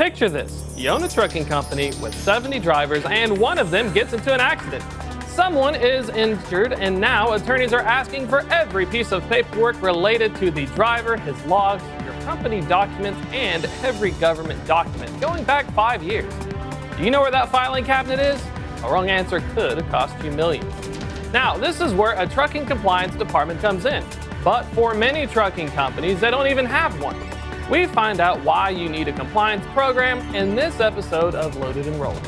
Picture this. You own a trucking company with 70 drivers and one of them gets into an accident. Someone is injured and now attorneys are asking for every piece of paperwork related to the driver, his logs, your company documents, and every government document going back 5 years. Do you know where that filing cabinet is? A wrong answer could cost you millions. Now, this is where a trucking compliance department comes in. But for many trucking companies, they don't even have one. We find out why you need a compliance program in this episode of Loaded and Rolled.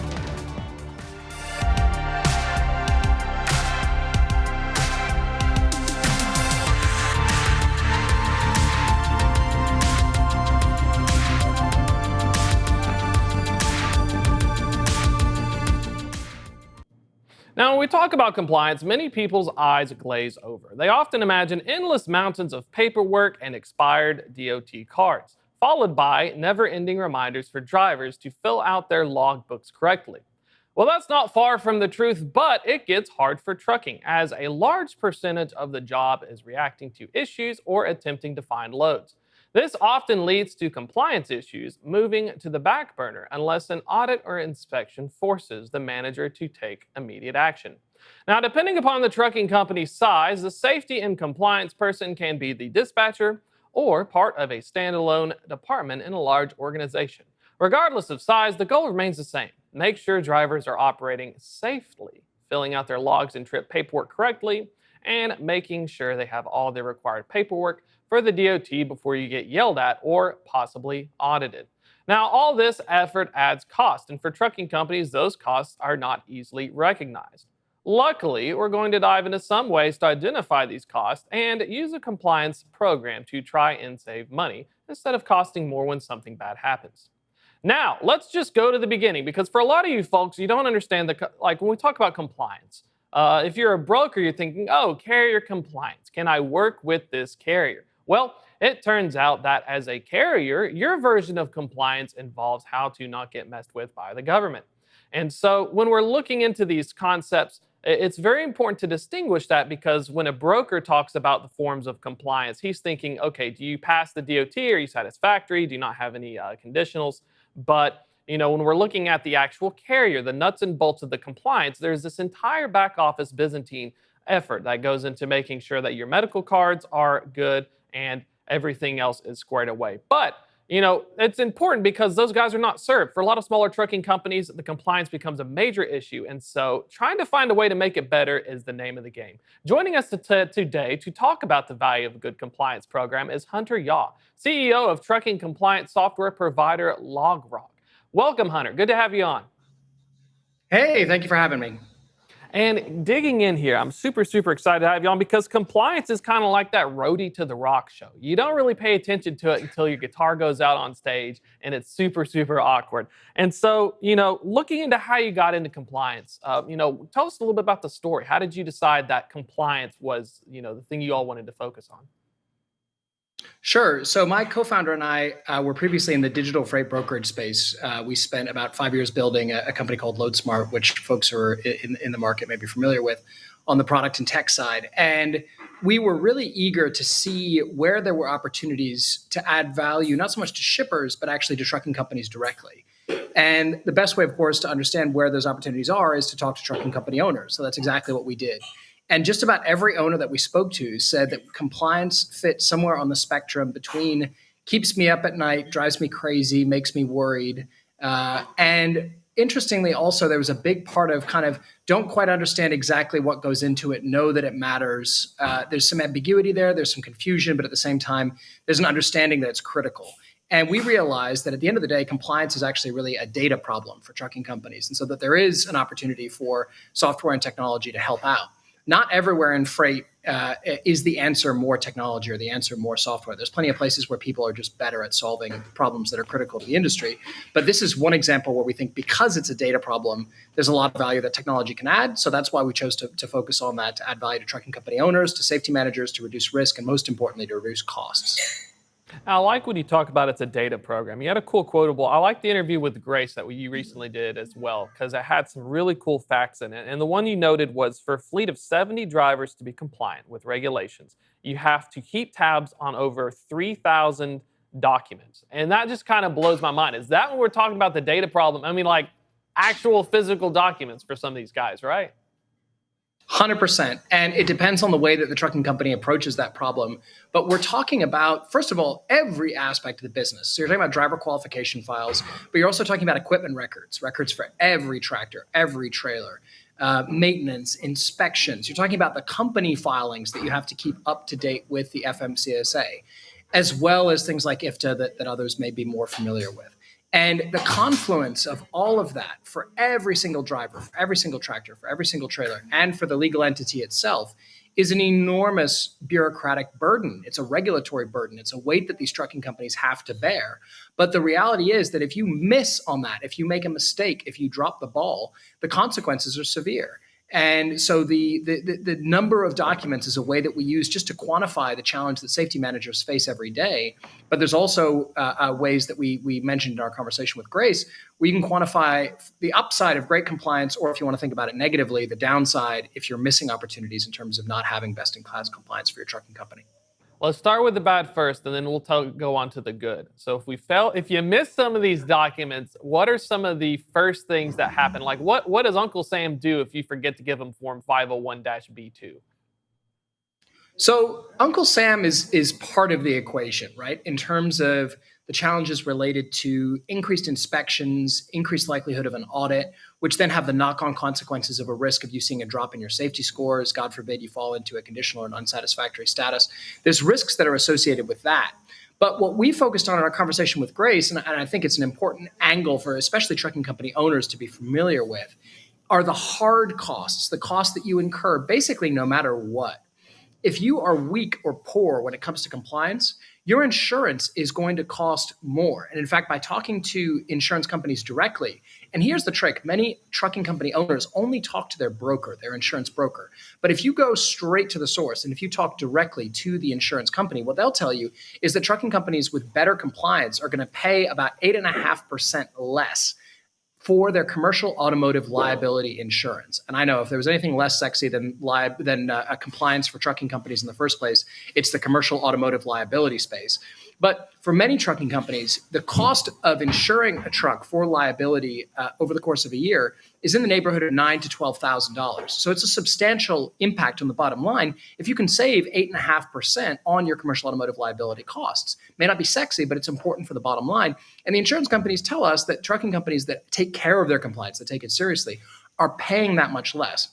Now, when we talk about compliance, many people's eyes glaze over. They often imagine endless mountains of paperwork and expired DOT cards, followed by never-ending reminders for drivers to fill out their logbooks correctly. Well, that's not far from the truth, but it gets hard for trucking, as a large percentage of the job is reacting to issues or attempting to find loads. This often leads to compliance issues moving to the back burner unless an audit or inspection forces the manager to take immediate action. Now, depending upon the trucking company's size, the safety and compliance person can be the dispatcher or part of a standalone department in a large organization. Regardless of size, the goal remains the same. Make sure drivers are operating safely, filling out their logs and trip paperwork correctly, and making sure they have all their required paperwork for the DOT before you get yelled at or possibly audited. Now, all this effort adds cost, and for trucking companies, those costs are not easily recognized. Luckily, we're going to dive into some ways to identify these costs and use a compliance program to try and save money instead of costing more when something bad happens. Now, let's just go to the beginning, because for a lot of you folks, you don't understand when we talk about compliance. If you're a broker, you're thinking, oh, carrier compliance. Can I work with this carrier? Well, it turns out that as a carrier, your version of compliance involves how to not get messed with by the government. And so when we're looking into these concepts, it's very important to distinguish that, because when a broker talks about the forms of compliance, he's thinking, okay, do you pass the DOT? Are you satisfactory? Do you not have any conditionals? But when we're looking at the actual carrier, the nuts and bolts of the compliance, there's this entire back office byzantine effort that goes into making sure that your medical cards are good and everything else is squared away. But, it's important because those guys are not served. For a lot of smaller trucking companies, the compliance becomes a major issue. And so trying to find a way to make it better is the name of the game. Joining us today to talk about the value of a good compliance program is Hunter Yaw, CEO of trucking compliance software provider LogRock. Welcome, Hunter. Good to have you on. Hey, thank you for having me. And digging in here, I'm super excited to have you on, because compliance is kind of like that roadie to the rock show. You don't really pay attention to it until your guitar goes out on stage and it's super awkward. And so, looking into how you got into compliance, tell us a little bit about the story. How did you decide that compliance was, the thing you all wanted to focus on? Sure. So my co-founder and I were previously in the digital freight brokerage space. We spent about 5 years building a company called LoadSmart, which folks who are in the market may be familiar with, on the product and tech side. And we were really eager to see where there were opportunities to add value, not so much to shippers, but actually to trucking companies directly. And the best way, of course, to understand where those opportunities are is to talk to trucking company owners. So that's exactly what we did. And just about every owner that we spoke to said that compliance fit somewhere on the spectrum between keeps me up at night, drives me crazy, makes me worried. And interestingly, also, there was a big part of kind of don't quite understand exactly what goes into it, know that it matters. There's some ambiguity there, there's some confusion, but at the same time, there's an understanding that it's critical. And we realized that at the end of the day, compliance is actually really a data problem for trucking companies. And so that there is an opportunity for software and technology to help out. Not everywhere in freight is the answer more technology or the answer more software. There's plenty of places where people are just better at solving problems that are critical to the industry. But this is one example where we think because it's a data problem, there's a lot of value that technology can add. So that's why we chose to focus on that, to add value to trucking company owners, to safety managers, to reduce risk, and most importantly, to reduce costs. I like when you talk about it's a data program. You had a cool quotable. I like the interview with Grace that you recently did as well, because it had some really cool facts in it. And the one you noted was for a fleet of 70 drivers to be compliant with regulations, you have to keep tabs on over 3,000 documents. And that just kind of blows my mind. Is that when we're talking about the data problem? I mean, like actual physical documents for some of these guys, right? 100%. And it depends on the way that the trucking company approaches that problem. But we're talking about, first of all, every aspect of the business. So you're talking about driver qualification files, but you're also talking about equipment records, records for every tractor, every trailer, maintenance, inspections. You're talking about the company filings that you have to keep up to date with the FMCSA, as well as things like IFTA that others may be more familiar with. And the confluence of all of that for every single driver, for every single tractor, for every single trailer, and for the legal entity itself is an enormous bureaucratic burden. It's a regulatory burden. It's a weight that these trucking companies have to bear. But the reality is that if you miss on that, if you make a mistake, if you drop the ball, the consequences are severe. And so the number of documents is a way that we use just to quantify the challenge that safety managers face every day. But there's also ways that we mentioned in our conversation with Grace, where you can quantify the upside of great compliance, or if you want to think about it negatively, the downside if you're missing opportunities in terms of not having best-in-class compliance for your trucking company. Let's start with the bad first, and then we'll go on to the good. So if you miss some of these documents, what are some of the first things that happen? Like what does Uncle Sam do if you forget to give him Form 501-B2? So Uncle Sam is part of the equation, right? In terms of the challenges related to increased inspections, increased likelihood of an audit, which then have the knock-on consequences of a risk of you seeing a drop in your safety scores. God forbid you fall into a conditional or an unsatisfactory status. There's risks that are associated with that. But what we focused on in our conversation with Grace, and I think it's an important angle for especially trucking company owners to be familiar with, are the hard costs, the costs that you incur basically no matter what. If you are weak or poor when it comes to compliance, your insurance is going to cost more. And in fact, by talking to insurance companies directly, and here's the trick, many trucking company owners only talk to their broker, their insurance broker. But if you go straight to the source and if you talk directly to the insurance company, what they'll tell you is that trucking companies with better compliance are going to pay about 8.5% less for their commercial automotive liability insurance. And I know if there was anything less sexy than a compliance for trucking companies in the first place, it's the commercial automotive liability space. But for many trucking companies, the cost of insuring a truck for liability over the course of a year is in the neighborhood of $9,000 to $12,000. So it's a substantial impact on the bottom line if you can save 8.5% on your commercial automotive liability costs. May not be sexy, but it's important for the bottom line. And the insurance companies tell us that trucking companies that take care of their compliance, that take it seriously, are paying that much less.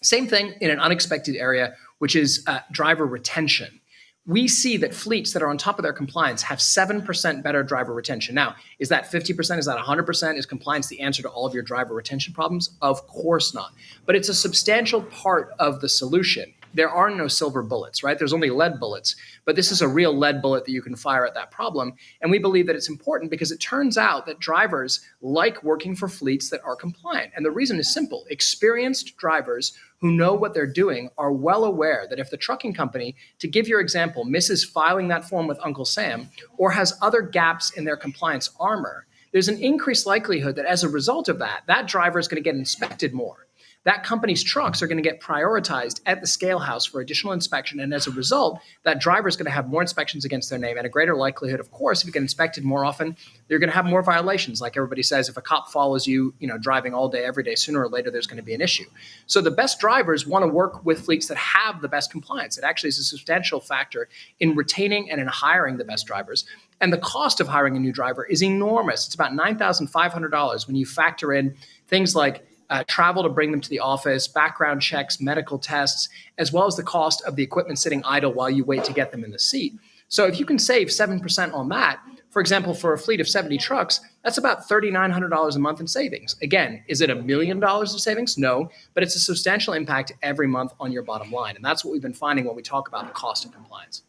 Same thing in an unexpected area, which is driver retention. We see that fleets that are on top of their compliance have 7% better driver retention. Now, is that 50%? Is that 100%? Is compliance the answer to all of your driver retention problems? Of course not. But it's a substantial part of the solution. There are no silver bullets, right? There's only lead bullets, but this is a real lead bullet that you can fire at that problem. And we believe that it's important because it turns out that drivers like working for fleets that are compliant. And the reason is simple. Experienced drivers who know what they're doing are well aware that if the trucking company, to give your example, misses filing that form with Uncle Sam or has other gaps in their compliance armor, there's an increased likelihood that as a result of that, that driver is going to get inspected more. That company's trucks are going to get prioritized at the scale house for additional inspection. And as a result, that driver is going to have more inspections against their name and a greater likelihood, of course, if you get inspected more often, they're going to have more violations. Like everybody says, if a cop follows you, driving all day, every day, sooner or later, there's going to be an issue. So the best drivers want to work with fleets that have the best compliance. It actually is a substantial factor in retaining and in hiring the best drivers. And the cost of hiring a new driver is enormous. It's about $9,500 when you factor in things like travel to bring them to the office, background checks, medical tests, as well as the cost of the equipment sitting idle while you wait to get them in the seat. So if you can save 7% on that, for example, for a fleet of 70 trucks, that's about $3,900 a month in savings. Again, is it $1 million of savings? No, but it's a substantial impact every month on your bottom line. And that's what we've been finding when we talk about the cost of compliance.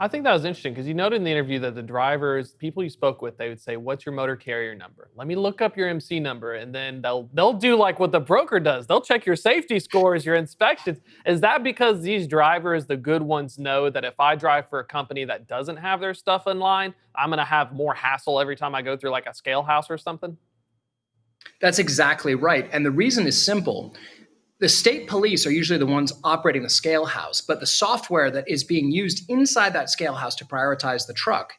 I think that was interesting because you noted in the interview that the drivers, people you spoke with, they would say, "What's your motor carrier number? Let me look up your MC number," and then they'll do like what the broker does. They'll check your safety scores, your inspections. Is that because these drivers, the good ones, know that if I drive for a company that doesn't have their stuff in line, I'm going to have more hassle every time I go through like a scale house or something? That's exactly right. And the reason is simple. The state police are usually the ones operating the scale house, but the software that is being used inside that scale house to prioritize the truck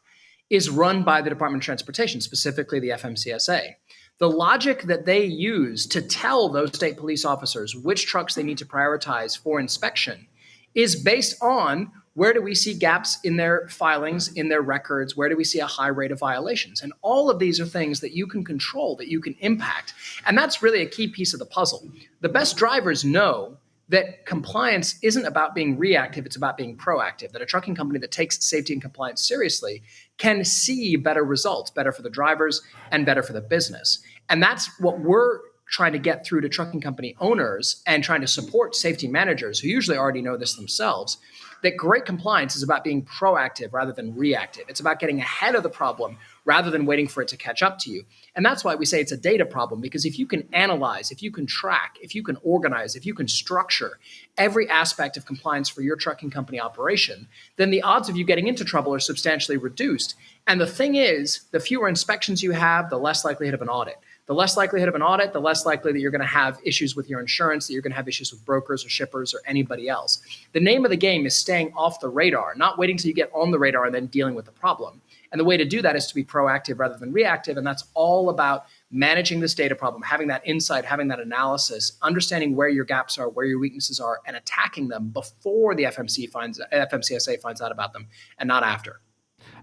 is run by the Department of Transportation, specifically the FMCSA. The logic that they use to tell those state police officers which trucks they need to prioritize for inspection is based on where do we see gaps in their filings, in their records, where do we see a high rate of violations. And all of these are things that you can control, that you can impact. And that's really a key piece of the puzzle. The best drivers know that compliance isn't about being reactive, it's about being proactive, that a trucking company that takes safety and compliance seriously can see better results, better for the drivers and better for the business. And that's what we're trying to get through to trucking company owners and trying to support safety managers who usually already know this themselves, that great compliance is about being proactive rather than reactive. It's about getting ahead of the problem rather than waiting for it to catch up to you. And that's why we say it's a data problem, because if you can analyze, if you can track, if you can organize, if you can structure every aspect of compliance for your trucking company operation, then the odds of you getting into trouble are substantially reduced. And the thing is, the fewer inspections you have, the less likelihood of an audit. The less likelihood of an audit, the less likely that you're going to have issues with your insurance, that you're going to have issues with brokers or shippers or anybody else. The name of the game is staying off the radar, not waiting till you get on the radar and then dealing with the problem. And the way to do that is to be proactive rather than reactive. And that's all about managing this data problem, having that insight, having that analysis, understanding where your gaps are, where your weaknesses are, and attacking them before the FMCSA finds out about them and not after.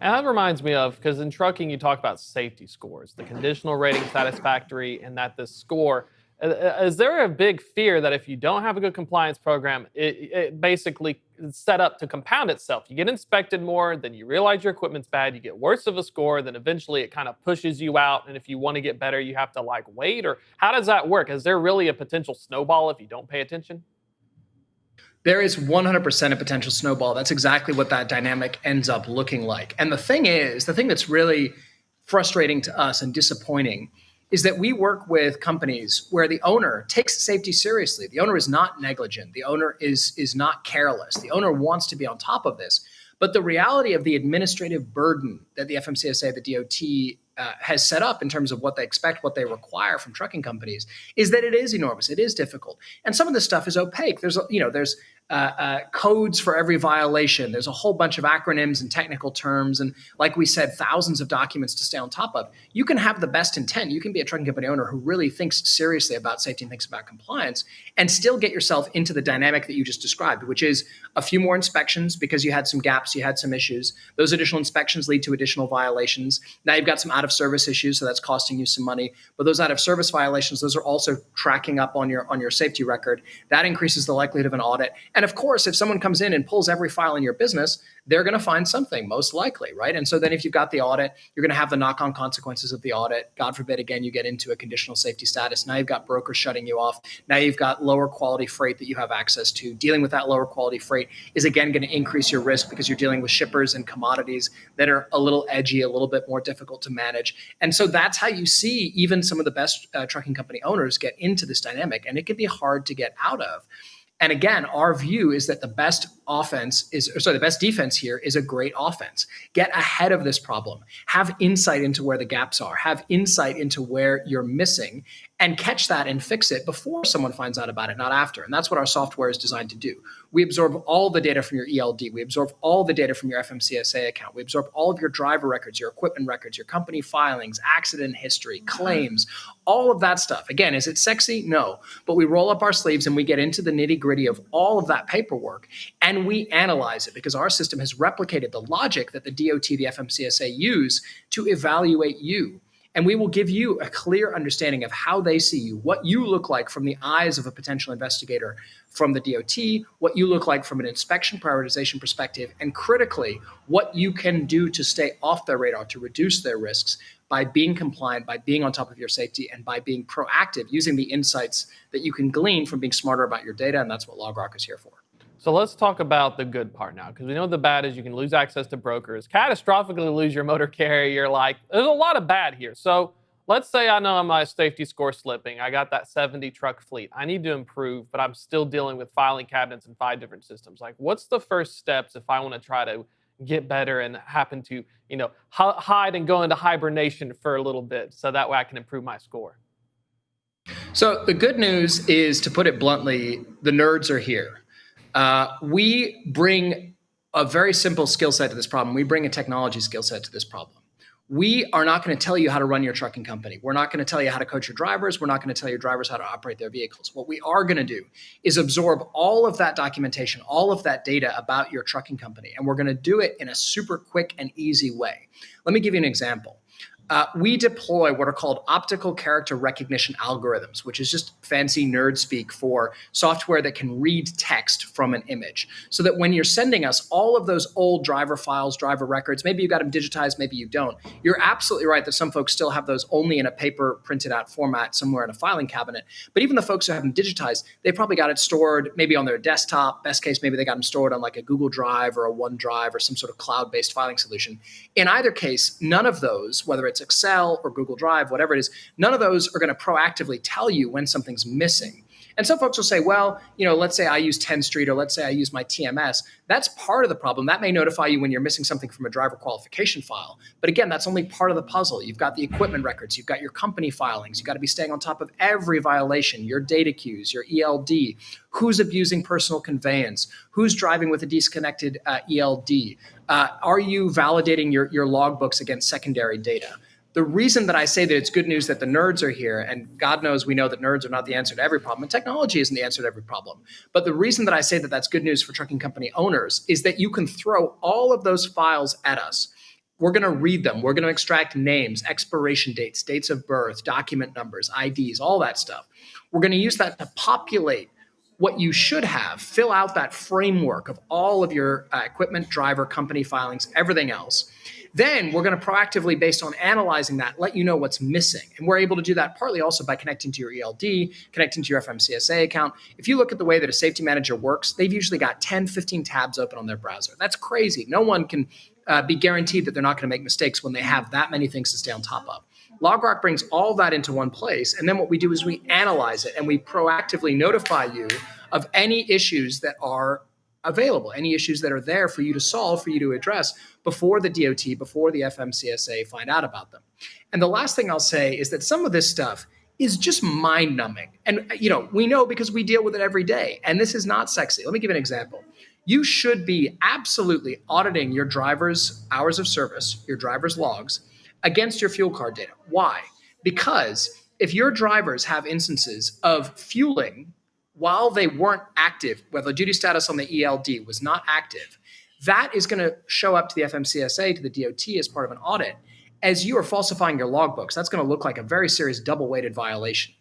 And that reminds me of, because in trucking, you talk about safety scores, the conditional rating satisfactory, and that this score, is there a big fear that if you don't have a good compliance program, it basically is set up to compound itself? You get inspected more, then you realize your equipment's bad, you get worse of a score, then eventually it kind of pushes you out. And if you want to get better, you have to wait, or how does that work? Is there really a potential snowball if you don't pay attention? There is 100% a potential snowball. That's exactly what that dynamic ends up looking like. And the thing that's really frustrating to us and disappointing is that we work with companies where the owner takes safety seriously. The owner is not negligent. The owner is not careless. The owner wants to be on top of this. But the reality of the administrative burden that the FMCSA, the DOT, has set up in terms of what they expect, what they require from trucking companies, is that it is enormous. It is difficult, and some of this stuff is opaque. There's codes for every violation. There's a whole bunch of acronyms and technical terms, and like we said, thousands of documents to stay on top of. You can have the best intent. You can be a trucking company owner who really thinks seriously about safety and thinks about compliance, and still get yourself into the dynamic that you just described, which is a few more inspections because you had some gaps, you had some issues. Those additional inspections lead to additional violations. Now you've got some out of service issues, so that's costing you some money. But those out of service violations, those are also tracking up on your safety record. That increases the likelihood of an audit. And of course, if someone comes in and pulls every file in your business, they're going to find something, most likely, right? And so then if you've got the audit, you're going to have the knock-on consequences of the audit. God forbid, again, you get into a conditional safety status. Now you've got brokers shutting you off. Now you've got lower quality freight that you have access to. Dealing with that lower quality freight is, again, going to increase your risk because you're dealing with shippers and commodities that are a little edgy, a little bit more difficult to manage. And so that's how you see even some of the best trucking company owners get into this dynamic, and it can be hard to get out of. And again, our view is that the best defense here is a great offense. Get ahead of this problem. Have insight into where the gaps are. Have insight into where you're missing, and catch that and fix it before someone finds out about it, not after. And that's what our software is designed to do. We absorb all the data from your ELD. We absorb all the data from your FMCSA account. We absorb all of your driver records, your equipment records, your company filings, accident history, claims, all of that stuff. Again, is it sexy? No. But we roll up our sleeves and we get into the nitty-gritty of all of that paperwork, and we analyze it because our system has replicated the logic that the DOT, the FMCSA use to evaluate you. And we will give you a clear understanding of how they see you, what you look like from the eyes of a potential investigator from the DOT, what you look like from an inspection prioritization perspective, and critically, what you can do to stay off their radar, to reduce their risks by being compliant, by being on top of your safety, and by being proactive, using the insights that you can glean from being smarter about your data. And that's what LogRock is here for. So let's talk about the good part now, because we know the bad is you can lose access to brokers, catastrophically lose your motor carrier. There's a lot of bad here. So let's say I know my safety score slipping. I got that 70 truck fleet. I need to improve, but I'm still dealing with filing cabinets in 5 different systems. What's the first steps if I want to try to get better and happen to, hide and go into hibernation for a little bit so that way I can improve my score? So the good news is, to put it bluntly, the nerds are here. We bring a very simple skill set to this problem. We bring a technology skill set to this problem. We are not going to tell you how to run your trucking company. We're not going to tell you how to coach your drivers. We're not going to tell your drivers how to operate their vehicles. What we are going to do is absorb all of that documentation, all of that data about your trucking company, and we're going to do it in a super quick and easy way. Let me give you an example. We deploy what are called optical character recognition algorithms, which is just fancy nerd speak for software that can read text from an image. So that when you're sending us all of those old driver files, driver records, maybe you got them digitized, maybe you don't. You're absolutely right that some folks still have those only in a paper printed out format somewhere in a filing cabinet. But even the folks who have them digitized, they probably got it stored maybe on their desktop. Best case, maybe they got them stored on like a Google Drive or a OneDrive or some sort of cloud-based filing solution. In either case, none of those, whether it's Excel or Google Drive, whatever it is, none of those are going to proactively tell you when something's missing. And some folks will say, well, let's say I use 10 Street or let's say I use my TMS. That's part of the problem. That may notify you when you're missing something from a driver qualification file. But again, that's only part of the puzzle. You've got the equipment records. You've got your company filings. You've got to be staying on top of every violation, your data queues, your ELD, who's abusing personal conveyance, who's driving with a disconnected ELD. Are you validating your logbooks against secondary data? The reason that I say that it's good news that the nerds are here, and God knows we know that nerds are not the answer to every problem, and technology isn't the answer to every problem. But the reason that I say that that's good news for trucking company owners is that you can throw all of those files at us. We're going to read them. We're going to extract names, expiration dates, dates of birth, document numbers, IDs, all that stuff. We're going to use that to populate what you should have, fill out that framework of all of your equipment, driver, company filings, everything else. Then we're going to proactively, based on analyzing that, let you know what's missing. And we're able to do that partly also by connecting to your ELD, connecting to your FMCSA account. If you look at the way that a safety manager works, they've usually got 10, 15 tabs open on their browser. That's crazy. No one can be guaranteed that they're not going to make mistakes when they have that many things to stay on top of. LogRock brings all that into one place. And then what we do is we analyze it and we proactively notify you of any issues that are available, any issues that are there for you to solve, for you to address before the DOT, before the FMCSA find out about them. And the last thing I'll say is that some of this stuff is just mind-numbing. And we know because we deal with it every day. And this is not sexy. Let me give you an example. You should be absolutely auditing your driver's hours of service, your driver's logs, against your fuel card data. Why? Because if your drivers have instances of fueling while they weren't active, whether the duty status on the ELD was not active, that is going to show up to the FMCSA, to the DOT as part of an audit. As you are falsifying your logbooks, that's going to look like a very serious double-weighted violation.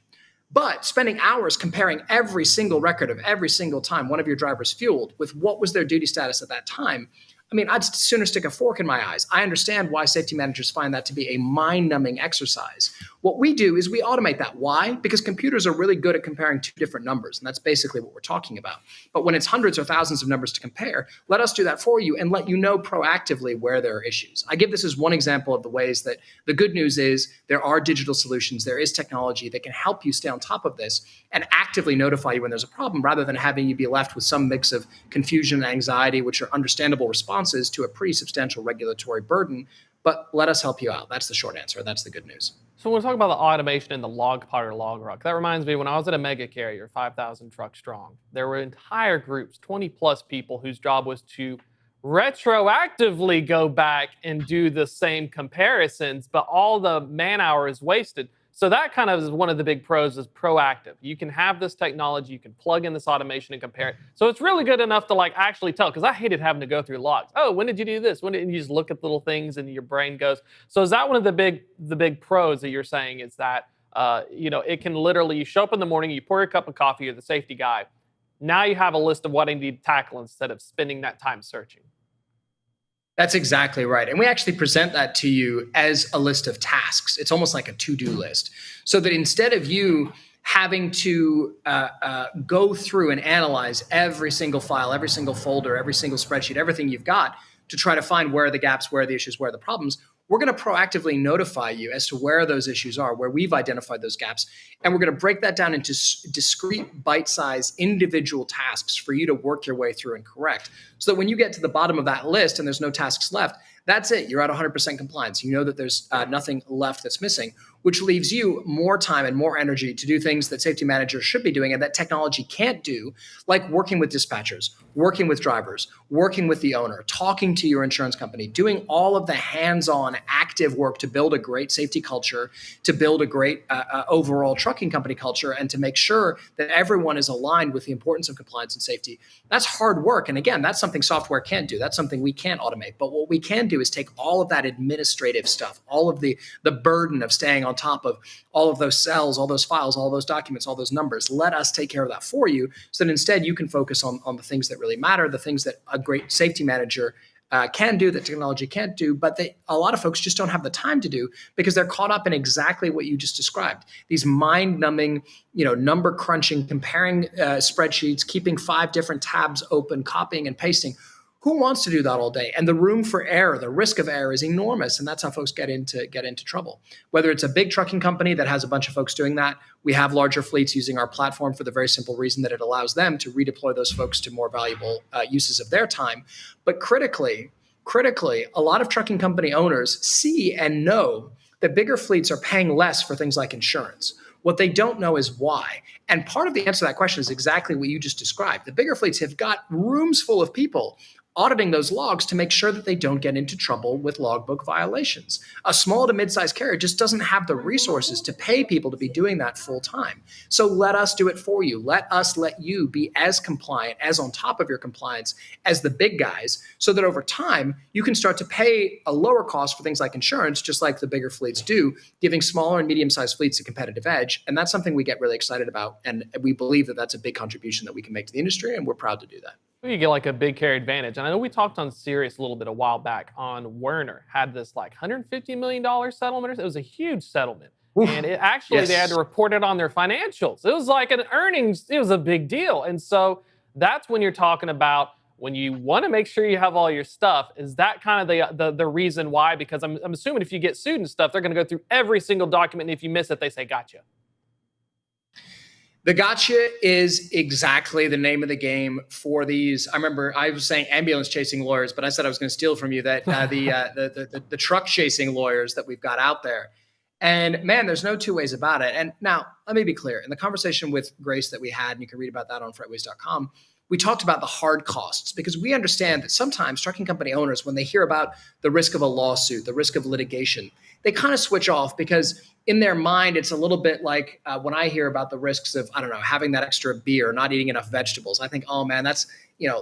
But spending hours comparing every single record of every single time one of your drivers fueled with what was their duty status at that time, I'd sooner stick a fork in my eyes. I understand why safety managers find that to be a mind-numbing exercise. What we do is we automate that. Why? Because computers are really good at comparing two different numbers, and that's basically what we're talking about. But when it's hundreds or thousands of numbers to compare, let us do that for you and let you know proactively where there are issues. I give this as one example of the ways that the good news is there are digital solutions, there is technology that can help you stay on top of this and actively notify you when there's a problem, rather than having you be left with some mix of confusion and anxiety, which are understandable responses to a pretty substantial regulatory burden. But let us help you out. That's the short answer. That's the good news. So when we talk about the automation in the log part or LogRock, that reminds me when I was at a mega carrier, 5,000 trucks strong, there were entire groups, 20 plus people, whose job was to retroactively go back and do the same comparisons, but all the man hour is wasted. So that kind of is one of the big pros, is proactive. You can have this technology, you can plug in this automation and compare it. So it's really good enough to actually tell, because I hated having to go through logs. Oh, when did you do this? When did you just look at little things and your brain goes? So is that one of the big pros that you're saying, is that it can literally, you show up in the morning, you pour your cup of coffee, you're the safety guy. Now you have a list of what I need to tackle instead of spending that time searching. That's exactly right. And we actually present that to you as a list of tasks. It's almost like a to-do list. So that instead of you having to go through and analyze every single file, every single folder, every single spreadsheet, everything you've got to try to find where are the gaps, where are the issues, where are the problems, we're going to proactively notify you as to where those issues are, where we've identified those gaps. And we're going to break that down into discrete, bite-sized, individual tasks for you to work your way through and correct. So that when you get to the bottom of that list and there's no tasks left, that's it. You're at 100% compliance. You know that there's nothing left that's missing, which leaves you more time and more energy to do things that safety managers should be doing and that technology can't do, like working with dispatchers, working with drivers, working with the owner, talking to your insurance company, doing all of the hands-on active work to build a great safety culture, to build a great overall trucking company culture, and to make sure that everyone is aligned with the importance of compliance and safety. That's hard work. And again, that's something software can't do. That's something we can't automate. But what we can do is take all of that administrative stuff, all of the burden of staying on top of all of those cells, all those files, all those documents, all those numbers. Let us take care of that for you so that instead you can focus on the things that really matter, the things that a great safety manager can do that technology can't do, but a lot of folks just don't have the time to do because they're caught up in exactly what you just described. These mind-numbing, number crunching, comparing spreadsheets, keeping 5 different tabs open, copying and pasting. Who wants to do that all day? And the room for error, the risk of error is enormous, and that's how folks get into trouble. Whether it's a big trucking company that has a bunch of folks doing that, we have larger fleets using our platform for the very simple reason that it allows them to redeploy those folks to more valuable uses of their time. But critically, a lot of trucking company owners see and know that bigger fleets are paying less for things like insurance. What they don't know is why. And part of the answer to that question is exactly what you just described. The bigger fleets have got rooms full of people auditing those logs to make sure that they don't get into trouble with logbook violations. A small to mid-sized carrier just doesn't have the resources to pay people to be doing that full time. So let us do it for you. Let you be as compliant, as on top of your compliance as the big guys, so that over time you can start to pay a lower cost for things like insurance, just like the bigger fleets do, giving smaller and medium-sized fleets a competitive edge. And that's something we get really excited about. And we believe that that's a big contribution that we can make to the industry, and we're proud to do that. You get like a big carrier advantage. And I know we talked on Sirius a little bit a while back on Werner had this like $150 million settlement. It was a huge settlement. Oof. And it actually, They had to report it on their financials. It was like an earnings, it was a big deal. And so that's when you're talking about when you want to make sure you have all your stuff. Is that kind of the reason why? Because I'm assuming if you get sued and stuff, they're going to go through every single document. And if you miss it, they say, gotcha. The gotcha is exactly the name of the game for these. I remember I was saying ambulance chasing lawyers, but I said I was going to steal from you that the truck chasing lawyers that we've got out there. And man, there's no two ways about it. And now let me be clear. In the conversation with Grace that we had, and you can read about that on freightways.com, we talked about the hard costs because we understand that sometimes trucking company owners, when they hear about the risk of a lawsuit, the risk of litigation, they kind of switch off because in their mind, it's a little bit like when I hear about the risks of, I don't know, having that extra beer, not eating enough vegetables. I think, oh man, that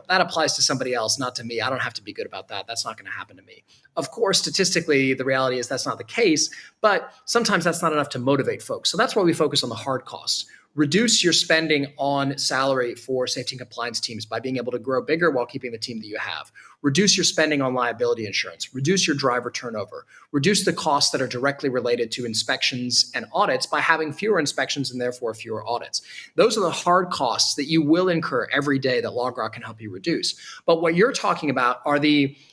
applies to somebody else, not to me. I don't have to be good about that. That's not going to happen to me. Of course, statistically, the reality is that's not the case, but sometimes that's not enough to motivate folks. So that's why we focus on the hard costs. Reduce your spending on salary for safety and compliance teams by being able to grow bigger while keeping the team that you have. Reduce your spending on liability insurance. Reduce your driver turnover. Reduce the costs that are directly related to inspections and audits by having fewer inspections and therefore fewer audits. Those are the hard costs that you will incur every day that LogRock can help you reduce. But what you're talking about are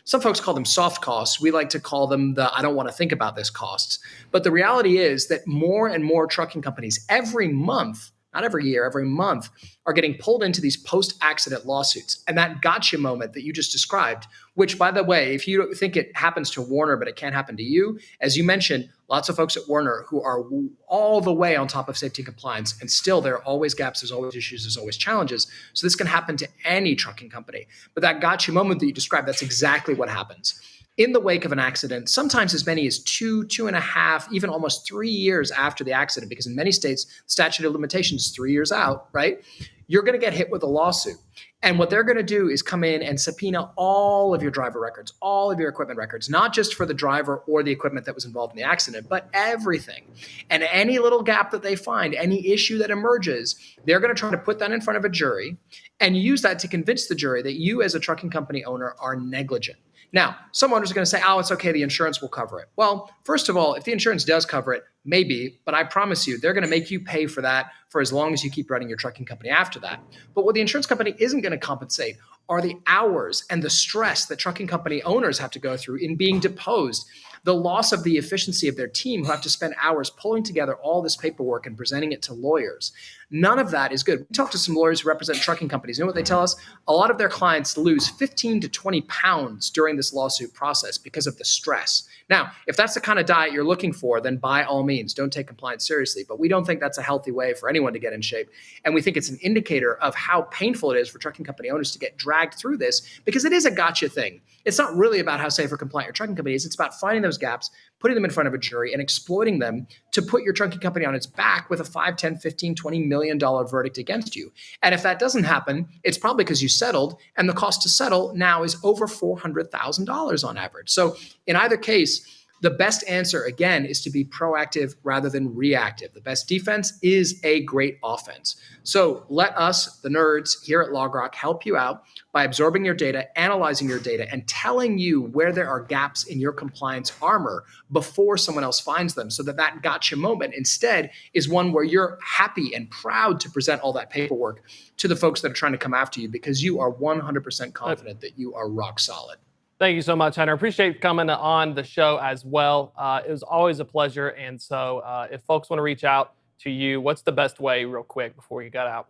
some folks call them soft costs. We like to call them I don't want to think about this costs. But the reality is that more and more trucking companies every month, not every year, every month, are getting pulled into these post-accident lawsuits. And that gotcha moment that you just described, which, by the way, if you think it happens to Werner, but it can't happen to you, as you mentioned, lots of folks at Werner who are all the way on top of safety and compliance, and still there are always gaps, there's always issues, there's always challenges. So this can happen to any trucking company. But that gotcha moment that you described, that's exactly what happens. In the wake of an accident, sometimes as many as 2.5, even almost 3 years after the accident, because in many states, statute of limitations is 3 years out, right? You're going to get hit with a lawsuit. And what they're going to do is come in and subpoena all of your driver records, all of your equipment records, not just for the driver or the equipment that was involved in the accident, but everything. And any little gap that they find, any issue that emerges, they're going to try to put that in front of a jury and use that to convince the jury that you as a trucking company owner are negligent. Now, some owners are going to say, oh, it's okay, the insurance will cover it. Well, first of all, if the insurance does cover it, Maybe, but I promise you, they're going to make you pay for that for as long as you keep running your trucking company after that. But what the insurance company isn't going to compensate are the hours and the stress that trucking company owners have to go through in being deposed, the loss of the efficiency of their team who have to spend hours pulling together all this paperwork and presenting it to lawyers. None of that is good. We talked to some lawyers who represent trucking companies. You know what they tell us? A lot of their clients lose 15 to 20 pounds during this lawsuit process because of the stress. Now, if that's the kind of diet you're looking for, then by all means, don't take compliance seriously. But we don't think that's a healthy way for anyone to get in shape. And we think it's an indicator of how painful it is for trucking company owners to get dragged through this, because it is a gotcha thing. It's not really about how safe or compliant your trucking company is. It's about finding those gaps, putting them in front of a jury, and exploiting them to put your trucking company on its back with a $5, $10, $15, $20 million verdict against you. And if that doesn't happen, it's probably because you settled, and the cost to settle now is over $400,000 on average. So in either case, the best answer, again, is to be proactive rather than reactive. The best defense is a great offense. So let us, the nerds here at LogRock, help you out by absorbing your data, analyzing your data, and telling you where there are gaps in your compliance armor before someone else finds them, so that that gotcha moment instead is one where you're happy and proud to present all that paperwork to the folks that are trying to come after you, because you are 100% confident that you are rock solid. Thank you so much, Hunter. Appreciate you coming on the show as well. It was always a pleasure. And so if folks want to reach out to you, what's the best way, real quick, before you got out?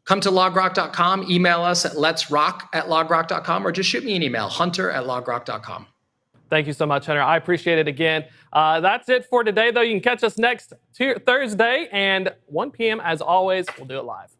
Come to logrock.com, email us at letsrock@logrock.com, or just shoot me an email, hunter@logrock.com. Thank you so much, Hunter. I appreciate it again. That's it for today, though. You can catch us next Thursday, and 1 p.m. as always. We'll do it live.